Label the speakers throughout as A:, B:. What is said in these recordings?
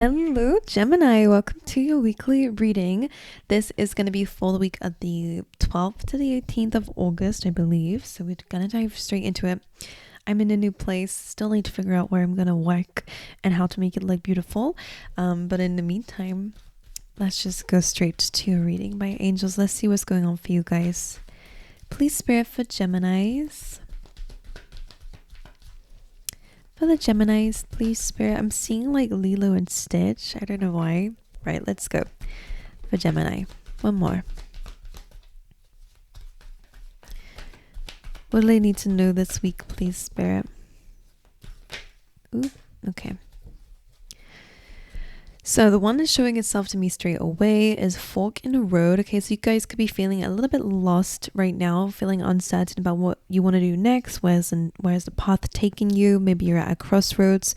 A: Hello, Gemini. Welcome to your weekly reading. This is going to be for the week of the 12th to the 18th of August, I believe. So we're going to dive straight into it. I'm in a new place, still need to figure out where I'm going to work and how to make it look beautiful. But in the meantime, let's just go straight to your reading by angels. Let's see what's going on for you guys. Please, Spirit, for Geminis. For the Geminis, please, Spirit. I'm seeing like Lilo and Stitch. I don't know why. Right, let's go. For Gemini. One more. What do they need to know this week, please, Spirit? Ooh, okay. So the one that's showing itself to me straight away is fork in the road. Okay, so you guys could be feeling a little bit lost right now, feeling uncertain about what you want to do next. Where's the path taking you? Maybe you're at a crossroads,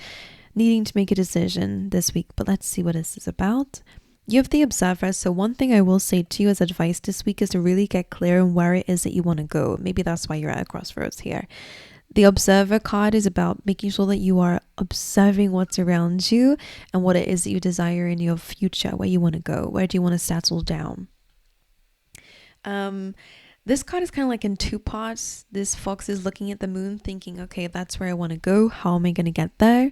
A: needing to make a decision this week. But let's see what this is about. You have the Observer. So one thing I will say to you as advice this week is to really get clear on where it is that you want to go. Maybe that's why you're at a crossroads here. The Observer card is about making sure that you are observing what's around you and what it is that you desire in your future, where you want to go, where do you want to settle down. This card is kind of like in two parts. This fox is looking at the moon thinking, okay, that's where I want to go. How am I going to get there?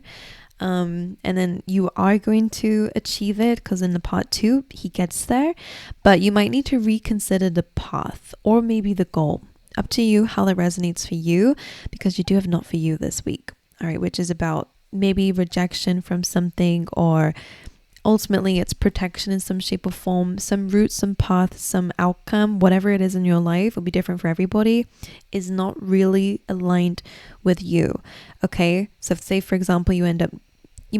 A: And then you are going to achieve it because in the part 2, he gets there. But you might need to reconsider the path or maybe the goal. Up to you how that resonates for you, because you do have not for you this week. All right, which is about maybe rejection from something, or ultimately it's protection in some shape or form. Some route, some path, some outcome, whatever it is in your life will be different for everybody, is not really aligned with you. Okay, so say for example you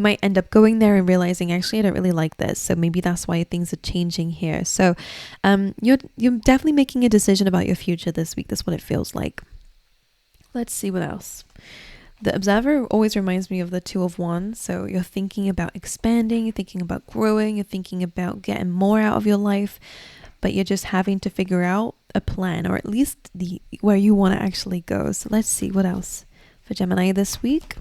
A: might end up going there and realizing, actually, I don't really like this. So maybe that's why things are changing here. So you're definitely making a decision about your future this week. That's what it feels like. Let's see what else. The Observer always reminds me of the Two of Wands. So you're thinking about expanding, you're thinking about growing, you're thinking about getting more out of your life, but you're just having to figure out a plan, or at least where you want to actually go. So let's see what else for Gemini this week.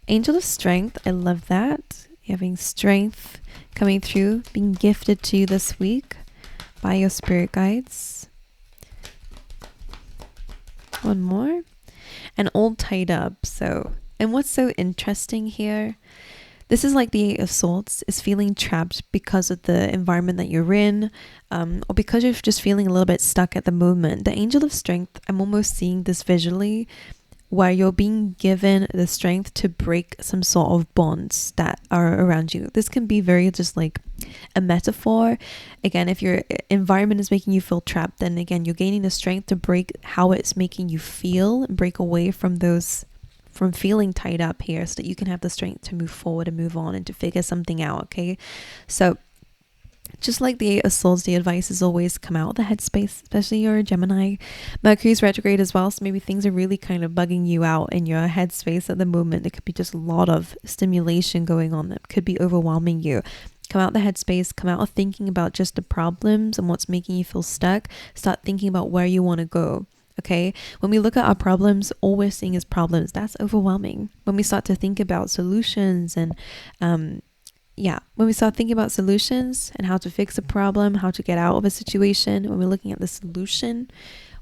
A: Angel of Strength, I love that. You're having strength coming through, being gifted to you this week by your spirit guides. One more. And all tied up. So, and what's so interesting here, this is like the Eight of Swords, is feeling trapped because of the environment that you're in, or because you're just feeling a little bit stuck at the moment. The Angel of Strength, I'm almost seeing this visually, where you're being given the strength to break some sort of bonds that are around you. This can be very just like a metaphor. Again, if your environment is making you feel trapped, then again, you're gaining the strength to break how it's making you feel and break away from feeling tied up here, so that you can have the strength to move forward and move on and to figure something out. Okay, so just like the Eight of Swords, the advice is always come out of the headspace, especially you're a Gemini. Mercury's retrograde as well, so maybe things are really kind of bugging you out in your headspace at the moment. There could be just a lot of stimulation going on that could be overwhelming you. Come out the headspace, come out of thinking about just the problems and what's making you feel stuck. Start thinking about where you want to go. Okay, when we look at our problems, all we're seeing is problems. That's overwhelming. When we start to think about solutions and when we start thinking about solutions and how to fix a problem, how to get out of a situation, when we're looking at the solution,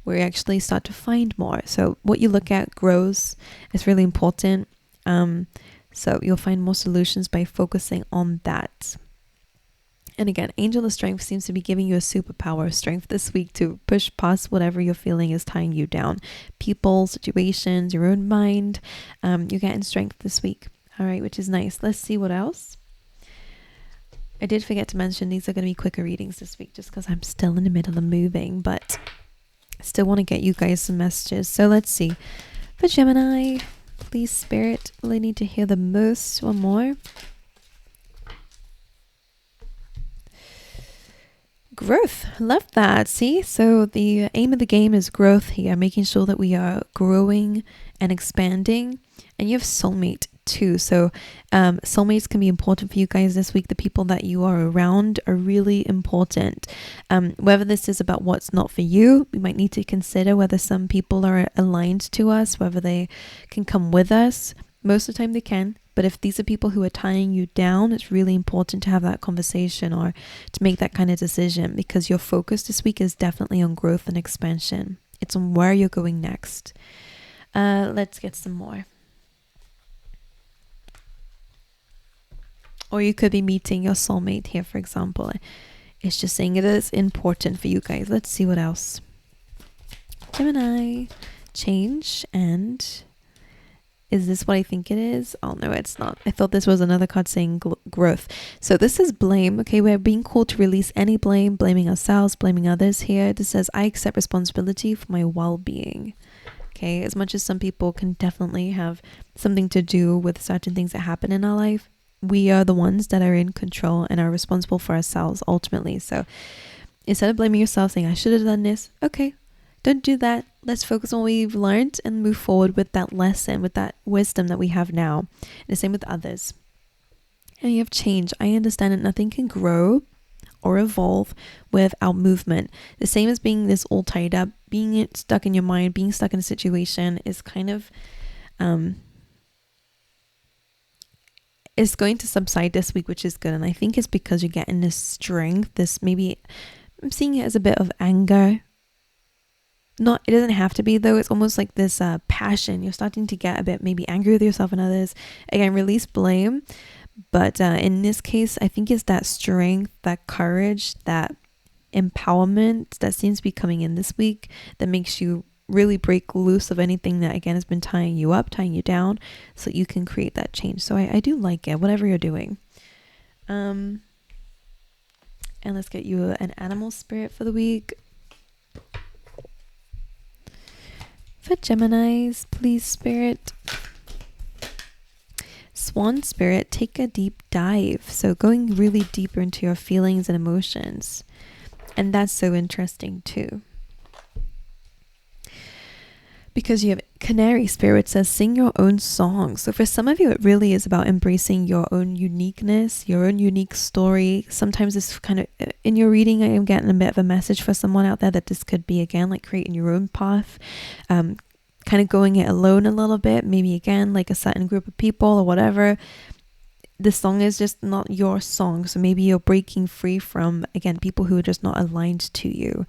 A: we actually start to find more. So what you look at grows. It's really important. So you'll find more solutions by focusing on that. And again, Angel of Strength seems to be giving you a superpower of strength this week to push past whatever you're feeling is tying you down. People, situations, your own mind. You're getting strength this week. All right, which is nice. Let's see what else. I did forget to mention these are going to be quicker readings this week just because I'm still in the middle of moving, but I still want to get you guys some messages. So let's see. For Gemini, please, Spirit, will I need to hear the most? One more. Growth. Love that. See, so the aim of the game is growth here, making sure that we are growing and expanding. And you have soulmate too. So soulmates can be important for you guys this week. The people that you are around are really important. Whether this is about what's not for you, we might need to consider whether some people are aligned to us, whether they can come with us, Most of the time they can, but if these are people who are tying you down, it's really important to have that conversation or to make that kind of decision, because your focus this week is definitely on growth and expansion. It's on where you're going next. Let's get some more. Or you could be meeting your soulmate here, for example. It's just saying it is important for you guys. Let's see what else. Gemini, change, and is this what I think it is? Oh no, it's not. I thought this was another card saying growth. So this is blame. Okay, we're being called to release any blame, blaming ourselves, blaming others here. This says, I accept responsibility for my well-being. Okay, as much as some people can definitely have something to do with certain things that happen in our life, we are the ones that are in control and are responsible for ourselves ultimately. So instead of blaming yourself, saying, I should have done this, okay, don't do that. Let's focus on what we've learned and move forward with that lesson, with that wisdom that we have now. And the same with others. And you have change. I understand that nothing can grow or evolve without movement. The same as being this all tied up, being stuck in your mind, being stuck in a situation is kind of is going to subside this week, which is good. And I think it's because you're getting this strength, this, maybe I'm seeing it as a bit of anger. Not, it doesn't have to be though. It's almost like this passion. You're starting to get a bit maybe angry with yourself and others. Again, release blame. But in this case, I think it's that strength, that courage, that empowerment that seems to be coming in this week that makes you really break loose of anything that, again, has been tying you up, tying you down, so you can create that change. So I do like it, whatever you're doing. And let's get you an animal spirit for the week. For Geminis, please, spirit. Swan spirit, take a deep dive. So going really deeper into your feelings and emotions. And that's so interesting too. Because you have Canary spirit says, sing your own song. So for some of you, it really is about embracing your own uniqueness, your own unique story. Sometimes it's kind of, in your reading, I am getting a bit of a message for someone out there that this could be, again, like creating your own path, kind of going it alone a little bit, maybe again, like a certain group of people or whatever. The song is just not your song. So maybe you're breaking free from, again, people who are just not aligned to you.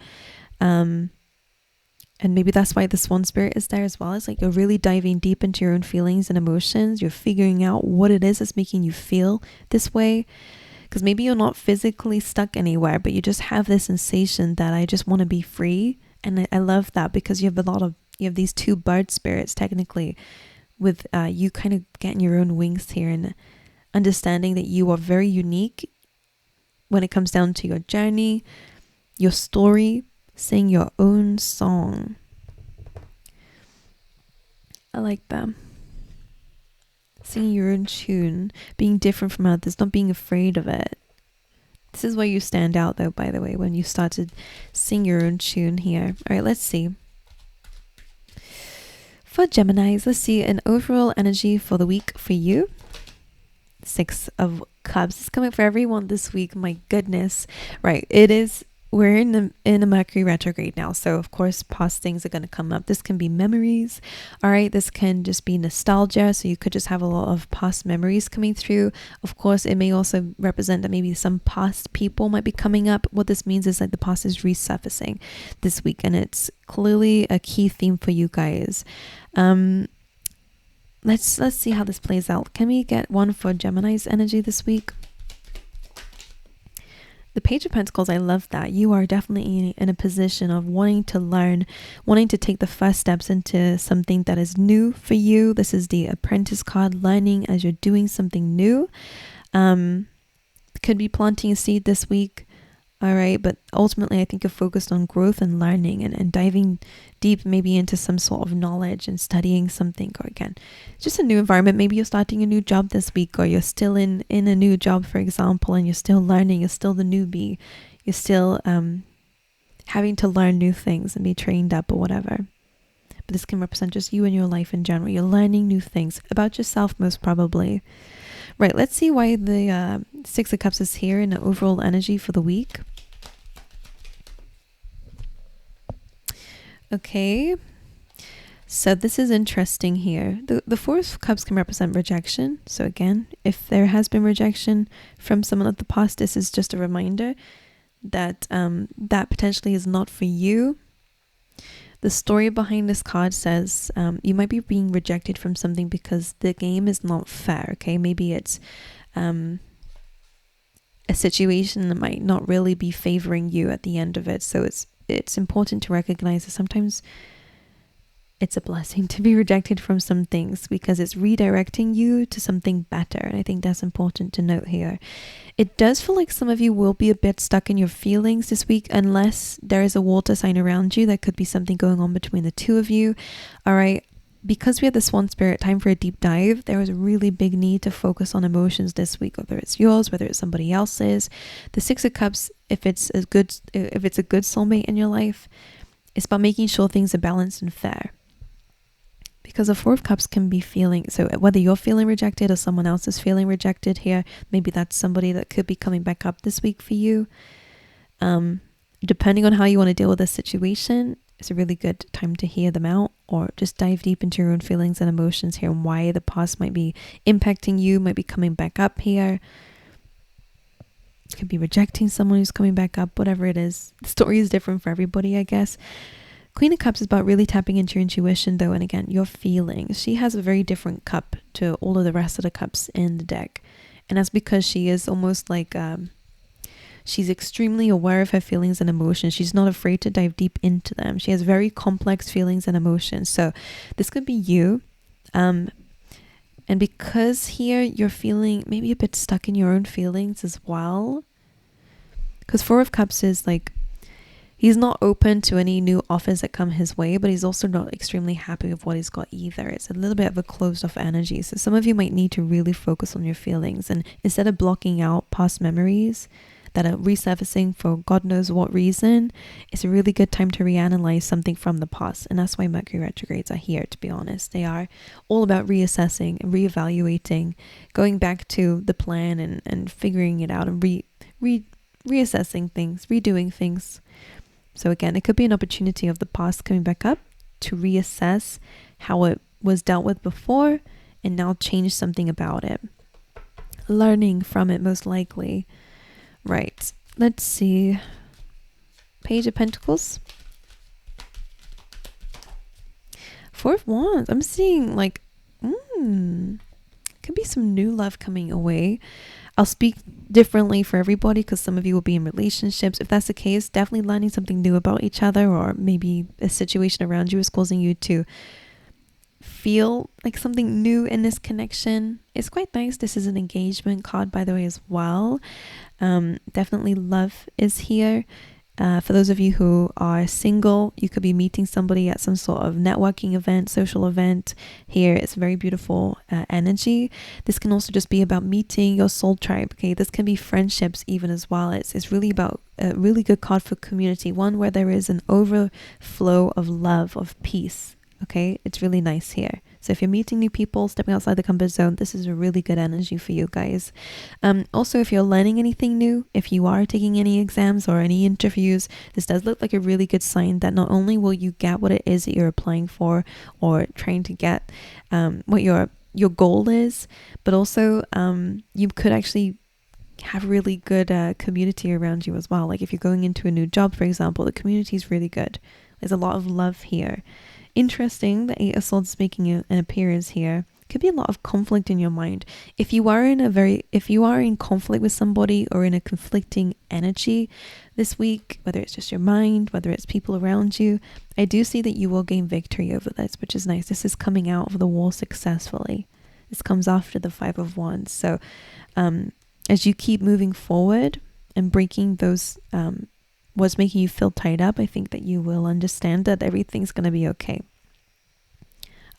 A: And maybe that's why the swan spirit is there as well. It's like you're really diving deep into your own feelings and emotions. You're figuring out what it is that's making you feel this way. Because maybe you're not physically stuck anywhere, but you just have this sensation that I just want to be free. And I love that, because you have these two bird spirits technically, with you kind of getting your own wings here and understanding that you are very unique when it comes down to your journey, your story. Sing your own song. I like that. Singing your own tune, being different from others, not being afraid of it. This is why you stand out though, by the way, when you start to sing your own tune here. All right, let's see. For Geminis, let's see an overall energy for the week for you. 6 of Cups is coming for everyone this week. My goodness. Right, we're in a Mercury retrograde now, so of course past things are going to come up. This can be memories, all right? This can just be nostalgia, so you could just have a lot of past memories coming through. Of course, it may also represent that maybe some past people might be coming up. What this means is like the past is resurfacing this week, and it's clearly a key theme for you guys. Let's see how this plays out. Can we get one for Gemini's energy this week? The Page of Pentacles, I love that. You are definitely in a position of wanting to learn, wanting to take the first steps into something that is new for you. This is the Apprentice card, learning as you're doing something new. Could be planting a seed this week. All right. But ultimately, I think you're focused on growth and learning and diving deep maybe into some sort of knowledge and studying something, or again, just a new environment. Maybe you're starting a new job this week, or you're still in a new job, for example, and you're still learning. You're still the newbie. You're still having to learn new things and be trained up or whatever. But this can represent just you and your life in general. You're learning new things about yourself, most probably. Right. Let's see why the 6 of Cups is here in the overall energy for the week. Okay, So this is interesting here. The Four of Cups can represent rejection. So again, if there has been rejection from someone of the past, this is just a reminder that that potentially is not for you. The story behind this card says you might be being rejected from something because the game is not fair. Okay, maybe it's a situation that might not really be favoring you at the end of it. So it's important to recognize that sometimes it's a blessing to be rejected from some things because it's redirecting you to something better. And I think that's important to note here. It does feel like some of you will be a bit stuck in your feelings this week unless there is a water sign around you. There could be something going on between the two of you. All right. Because we had the Swan Spirit, time for a deep dive, there was a really big need to focus on emotions this week, whether it's yours, whether it's somebody else's. The Six of Cups, if it's a good soulmate in your life, it's about making sure things are balanced and fair. Because the Four of Cups can be feeling, so whether you're feeling rejected or someone else is feeling rejected here, maybe that's somebody that could be coming back up this week for you. Depending on how you want to deal with this situation, it's a really good time to hear them out or just dive deep into your own feelings and emotions here and why the past might be impacting you, might be coming back up here. Could be rejecting someone who's coming back up, whatever it is. The story is different for everybody, I guess. Queen of Cups is about really tapping into your intuition though, and again, your feelings. She has a very different cup to all of the rest of the cups in the deck. And that's because she is almost like, she's extremely aware of her feelings and emotions. She's not afraid to dive deep into them. She has very complex feelings and emotions. So this could be you. And because here you're feeling maybe a bit stuck in your own feelings as well. Because Four of Cups is like, he's not open to any new offers that come his way, but he's also not extremely happy with what he's got either. It's a little bit of a closed off energy. So some of you might need to really focus on your feelings. And instead of blocking out past memories that are resurfacing for God knows what reason, it's a really good time to reanalyze something from the past. And that's why Mercury retrogrades are here, to be honest. They are all about reassessing and reevaluating, going back to the plan and figuring it out and reassessing things, redoing things. So again, it could be an opportunity of the past coming back up to reassess how it was dealt with before and now change something about it. Learning from it, most likely. Right. Let's see. Page of Pentacles. Four of Wands. I'm seeing like, could be some new love coming away. I'll speak differently for everybody because some of you will be in relationships. If that's the case, definitely learning something new about each other, or maybe a situation around you is causing you to feel like something new in this connection. It's quite nice. This is an engagement card, by the way, as well. Definitely love is here. For those of you who are single, you could be meeting somebody at some sort of networking event, social event. Here it's very beautiful energy. This can also just be about meeting your soul tribe. Okay, this can be friendships even as well. It's really about a really good card for community, one where there is an overflow of love, of peace. Okay, it's really nice here. So if you're meeting new people, stepping outside the comfort zone, this is a really good energy for you guys. Also, if you're learning anything new, if you are taking any exams or any interviews, this does look like a really good sign that not only will you get what it is that you're applying for or trying to get, what your goal is, but also you could actually have really good community around you as well. Like if you're going into a new job, for example, the community is really good. There's a lot of love here. Interesting, the Eight of Swords making an appearance here. Could be a lot of conflict in your mind. If you are in conflict with somebody or in a conflicting energy this week, whether it's just your mind, whether it's people around you, I do see that you will gain victory over this, which is nice. This is coming out of the war successfully. This comes after the Five of Wands. So as you keep moving forward and breaking those what's making you feel tied up, I think that you will understand that everything's going to be okay.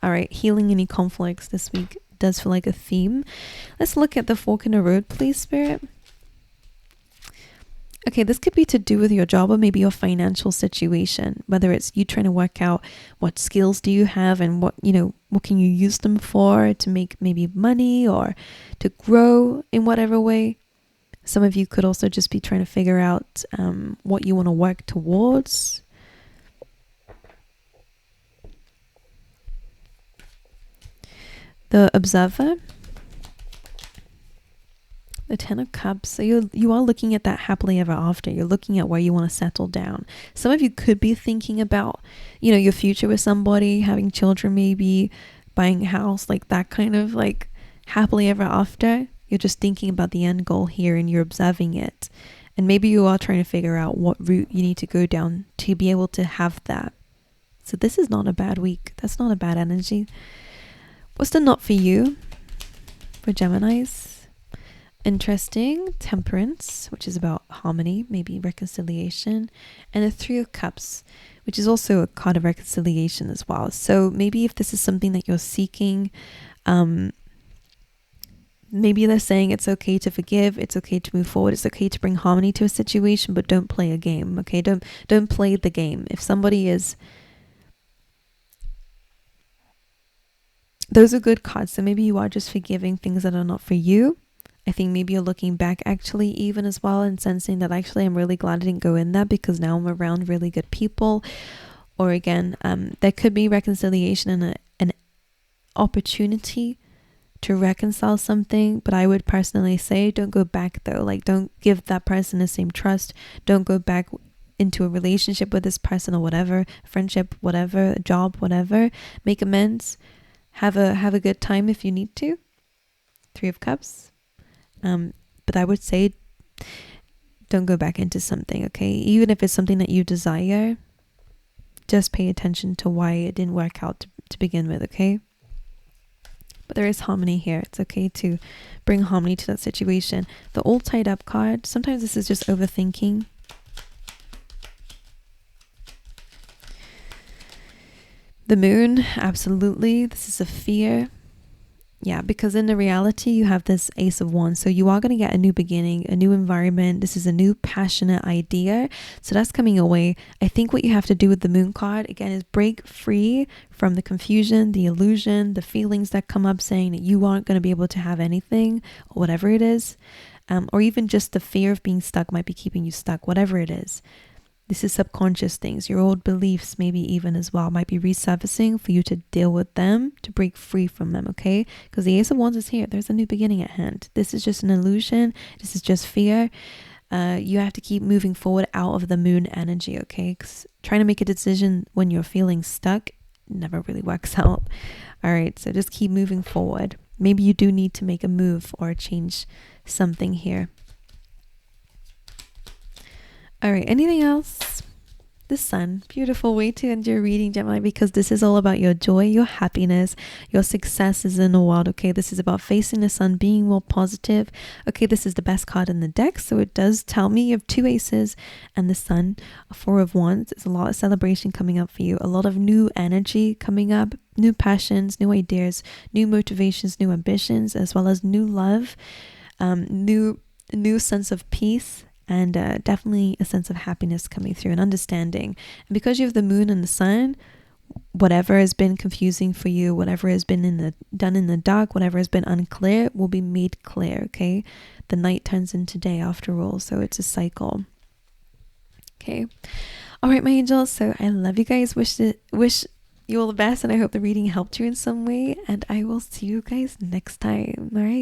A: All right, healing any conflicts this week does feel like a theme. Let's look at the fork in the road, please, Spirit. Okay, this could be to do with your job or maybe your financial situation, whether it's you trying to work out what skills do you have and what can you use them for to make maybe money or to grow in whatever way. Some of you could also just be trying to figure out what you want to work towards. The Observer, the Ten of Cups. So you are looking at that happily ever after. You're looking at where you want to settle down. Some of you could be thinking about, you know, your future with somebody, having children, maybe buying a house, like that kind of like happily ever after. You're just thinking about the end goal here and you're observing it. And maybe you are trying to figure out what route you need to go down to be able to have that. So this is not a bad week. That's not a bad energy. What's the not for you for Geminis? Interesting. Temperance, which is about harmony, maybe reconciliation. And the Three of Cups, which is also a card of reconciliation as well. So maybe if this is something that you're seeking, maybe they're saying it's okay to forgive, it's okay to move forward, it's okay to bring harmony to a situation, but don't play a game, okay? Don't play the game. If somebody is... Those are good cards. So maybe you are just forgiving things that are not for you. I think maybe you're looking back actually even as well and sensing that actually I'm really glad I didn't go in that because now I'm around really good people. Or again, there could be reconciliation and an opportunity to reconcile something, but I would personally say don't go back though. Like, don't give that person the same trust. Don't go back into a relationship with this person or whatever, friendship, whatever, job, whatever. Make amends. Have a good time if you need to. Three of Cups. But I would say don't go back into something, okay? Even if it's something that you desire, just pay attention to why it didn't work out to begin with, okay? But there is harmony here. It's okay to bring harmony to that situation. The All Tied Up card, sometimes this is just overthinking. The Moon, absolutely. This is a fear. Yeah, because in the reality, you have this Ace of Wands. So you are going to get a new beginning, a new environment. This is a new passionate idea. So that's coming away. I think what you have to do with the Moon card, again, is break free from the confusion, the illusion, the feelings that come up saying that you aren't going to be able to have anything or whatever it is. Or even just the fear of being stuck might be keeping you stuck, whatever it is. This is subconscious things. Your old beliefs maybe even as well might be resurfacing for you to deal with them, to break free from them, okay? Because the Ace of Wands is here. There's a new beginning at hand. This is just an illusion. This is just fear. You have to keep moving forward out of the Moon energy, okay? Because trying to make a decision when you're feeling stuck never really works out. All right, so just keep moving forward. Maybe you do need to make a move or change something here. All right, anything else? The Sun, beautiful way to end your reading, Gemini, because this is all about your joy, your happiness, your successes in the world, okay? This is about facing the sun, being more positive. Okay, this is the best card in the deck, so it does tell me you have two aces and the Sun, a Four of Wands. It's a lot of celebration coming up for you, a lot of new energy coming up, new passions, new ideas, new motivations, new ambitions, as well as new love, new sense of peace. And definitely a sense of happiness coming through and understanding. And because you have the Moon and the Sun, whatever has been confusing for you, whatever has been done in the dark, whatever has been unclear will be made clear, okay? The night turns into day after all, so it's a cycle. Okay. All right, my angels. So I love you guys. Wish you all the best, and I hope the reading helped you in some way. And I will see you guys next time. All right.